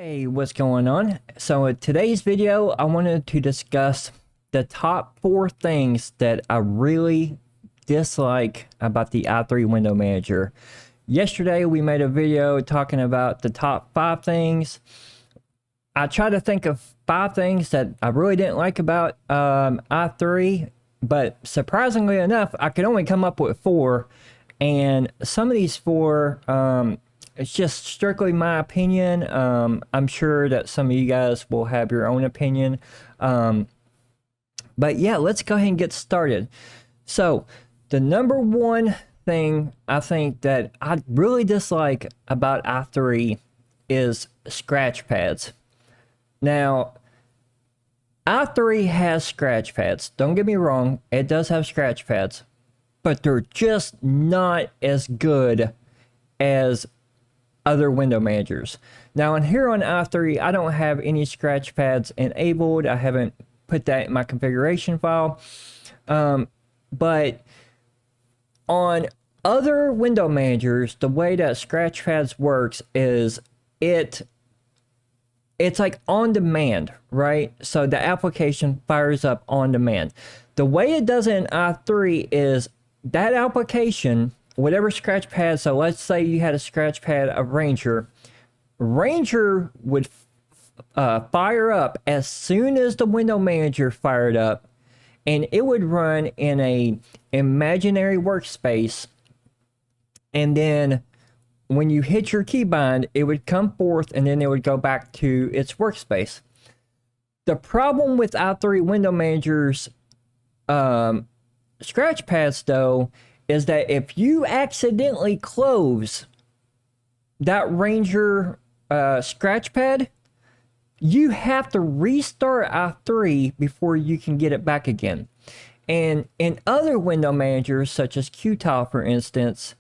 Hey, what's going on? So in today's video, I wanted to discuss the top 4 things that I really dislike about the i3 window manager. Yesterday, we made a video talking about the top 5 things. I tried to think of 5 things that I really didn't like about i3, but surprisingly enough, I could only come up with 4. And some of these 4, it's just strictly my opinion. I'm sure that some of you guys will have your own opinion. But yeah, let's go ahead and get started. So the number 1 thing I think that I really dislike about i3 is scratch pads. Now, i3 has scratch pads. Don't get me wrong, it does have scratch pads, but they're just not as good as other window managers. Now, in here on i3, I don't have any scratch pads enabled. I haven't put that in my configuration file. But on other window managers, the way that scratch pads works is it's like on demand, right? So the application fires up on demand. The way it does it in i3 is that application, whatever scratch pad, so let's say you had a scratch pad of Ranger would fire up as soon as the window manager fired up, and it would run in a imaginary workspace, and then when you hit your keybind, it would come forth and then it would go back to its workspace. The problem with i3 window managers scratch pads though is that if you accidentally close that Ranger scratch pad, you have to restart i3 before you can get it back again. And in other window managers, such as Qtile, for instance,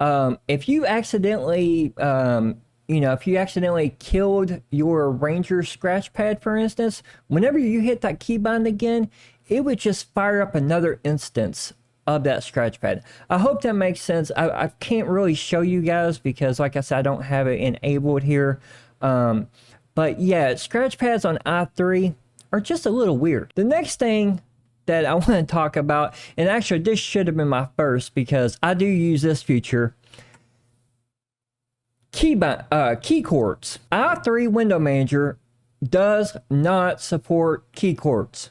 if you accidentally, if you accidentally killed your Ranger scratch pad, for instance, whenever you hit that keybind again, it would just fire up another instance of that scratch pad. I hope that makes sense. I can't really show you guys because, like I said, I don't have it enabled here. But yeah, scratch pads on i3 are just a little weird. The next thing that I want to talk about, and actually this should have been my first because I do use this feature, keychords. i3 window manager does not support keychords.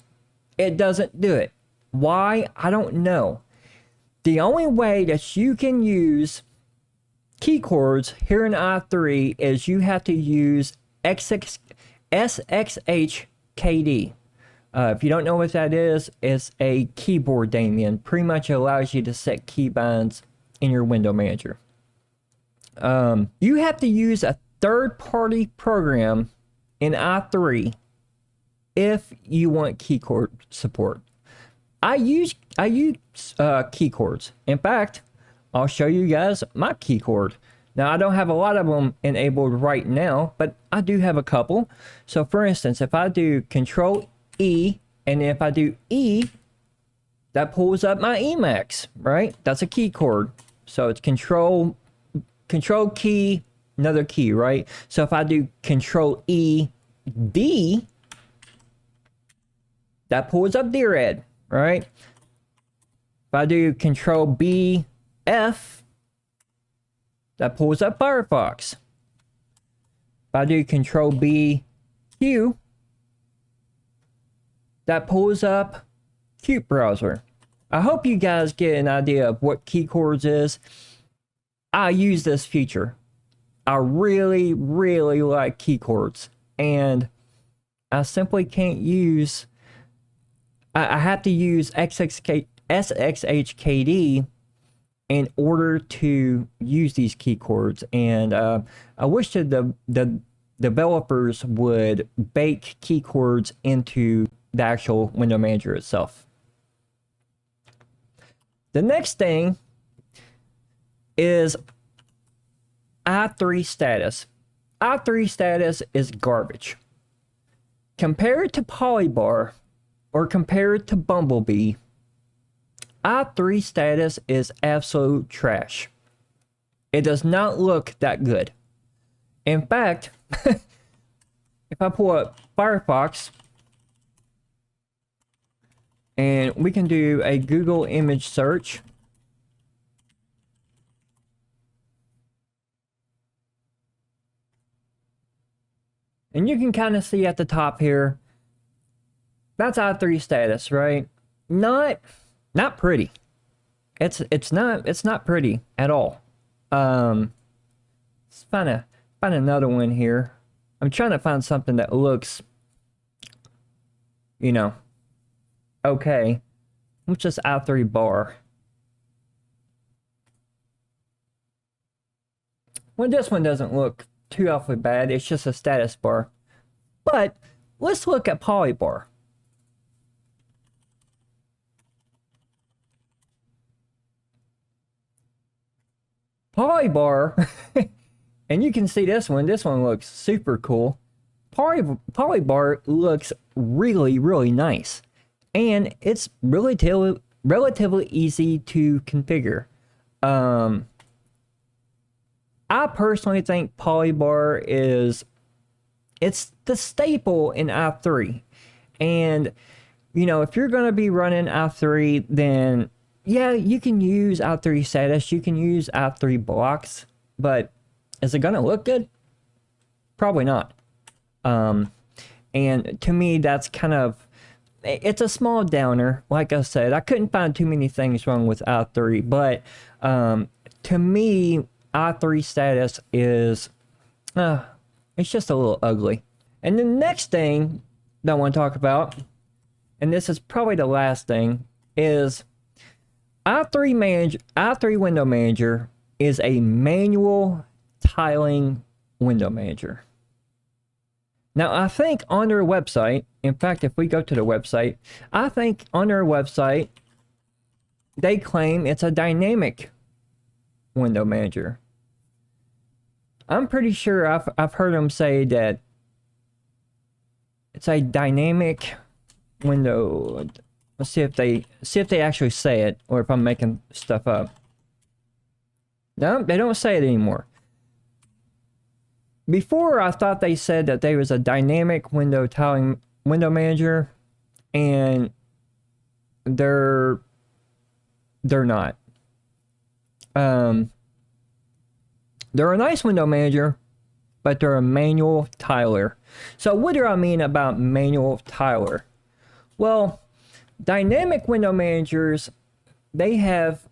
It doesn't do it. Why? I don't know. The only way that you can use keychords here in i3 is you have to use SXHKD. If you don't know what that is, it's a keyboard daemon. Pretty much allows you to set keybinds in your window manager. You have to use a third-party program in i3 if you want keychord support. I use keychords. In fact, I'll show you guys my keychord. Now, I don't have a lot of them enabled right now, but I do have a couple. So, for instance, if I do Control E, and if I do E, that pulls up my Emacs, right? That's a keychord. So it's Control key, another key, right? So if I do Control E, D, that pulls up DRED, right? If I do Control B, F, that pulls up Firefox. If I do Control B, Q, that pulls up Qt browser. I hope you guys get an idea of what keychords is. I use this feature. I really, really like keychords, and I simply can't use. I have to use SXHKD in order to use these keychords, and I wish that the developers would bake keychords into the actual window manager itself. The next thing is i3 status. i3 status is garbage. Compared to Polybar or compared to Bumblebee, i3 status is absolute trash. It does not look that good. In fact, if I pull up Firefox, and we can do a Google image search. And you can kind of see at the top here, that's i3 status, right? Not pretty. It's not pretty at all. Let's find another one here. I'm trying to find something that looks, you know, okay. What's just i3 bar? Well, this one doesn't look too awfully bad. It's just a status bar. But let's look at polybar. Polybar, and you can see this one. This one looks super cool. Polybar looks really, really nice. And it's relatively easy to configure. I personally think Polybar it's the staple in i3. And, you know, if you're going to be running i3, then yeah, you can use i3 status, you can use i3 blocks, but is it going to look good? Probably not. And to me, that's kind of, it's a small downer. Like I said, I couldn't find too many things wrong with i3, but to me, i3 status is, it's just a little ugly. And the next thing that I want to talk about, and this is probably the last thing, is i3 Window Manager is a manual tiling window manager. Now, I think on their website, in fact, if we go to the website, I think on their website, they claim it's a dynamic window manager. I'm pretty sure I've heard them say that it's a dynamic window. Let's see if they actually say it, or if I'm making stuff up. No, they don't say it anymore. Before, I thought they said that there was a dynamic window tiling window manager, and they're not. They're a nice window manager, but they're a manual tiler. So what do I mean about manual tiler? Well, dynamic window managers, they have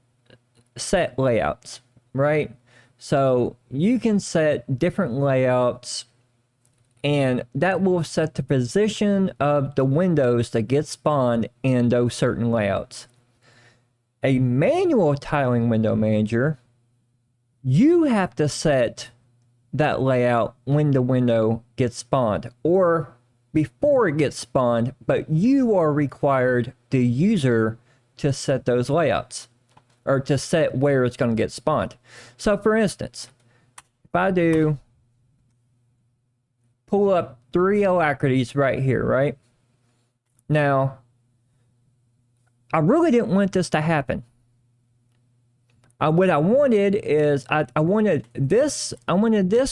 set layouts, right? So you can set different layouts, and that will set the position of the windows that get spawned in those certain layouts. A manual tiling window manager, you have to set that layout when the window gets spawned, or before it gets spawned, but you are required, the user, to set those layouts, or to set where it's going to get spawned. So for instance, if I do pull up 3 alacrities right here, right? Now, I really didn't want this to happen. What I wanted is, I wanted this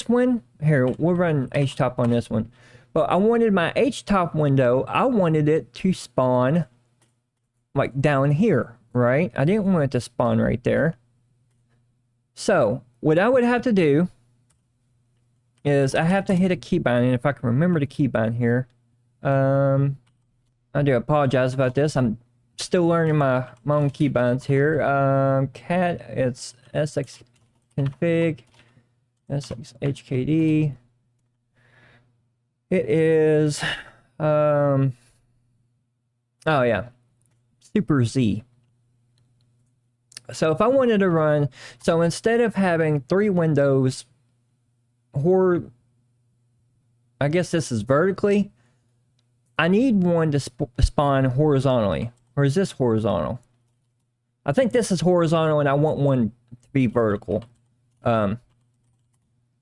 one. Here, we'll run htop on this one. But I wanted my htop window, I wanted it to spawn like down here, right? I didn't want it to spawn right there. So what I would have to do is I have to hit a keybind, and if I can remember the keybind here, I do apologize about this. I'm still learning my own keybinds here. Cat, it's sxconfig, sxhkd. It is, oh yeah, Super Z. So if I wanted to run, so instead of having 3 windows, or I guess this is vertically, I need one to spawn horizontally. Or is this horizontal? I think this is horizontal, and I want one to be vertical. I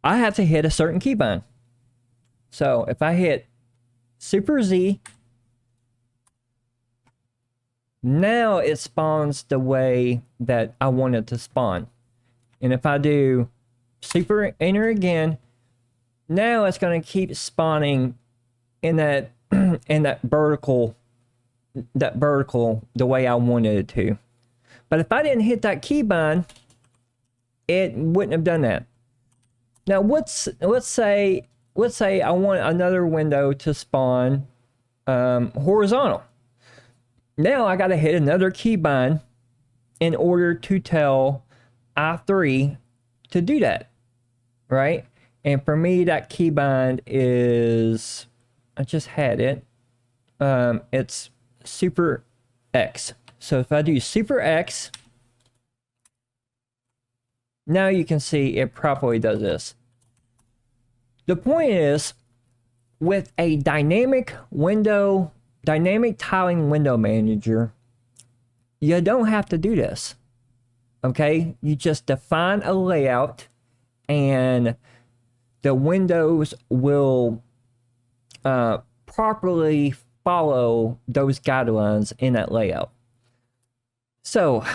have to hit a certain keybind. So if I hit Super Z, now it spawns the way that I want it to spawn. And if I do Super Enter again, now it's going to keep spawning in that in that vertical the way I wanted it to. But if I didn't hit that keybind, it wouldn't have done that. Now let's say I want another window to spawn horizontal. Now I got to hit another keybind in order to tell i3 to do that, right? And for me, that keybind is, I just had it. It's Super X. So if I do Super X, now you can see it properly does this. The point is, with a dynamic tiling window manager, you don't have to do this. Okay? You just define a layout and the windows will properly follow those guidelines in that layout. So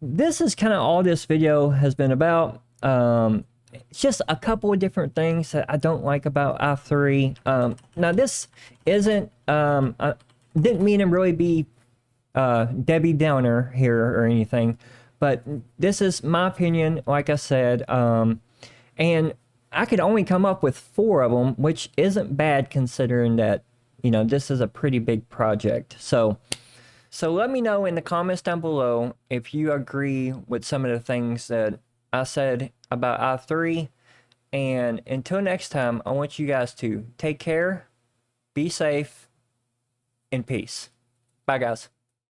this is kind of all this video has been about. It's just a couple of different things that I don't like about i3. Now this isn't, I didn't mean to really be Debbie Downer here or anything, but this is my opinion, like I said, and I could only come up with 4 of them, which isn't bad considering that, you know, this is a pretty big project. So let me know in the comments down below if you agree with some of the things that I said about i3. And until next time, I want you guys to take care, be safe, and peace. Bye, guys.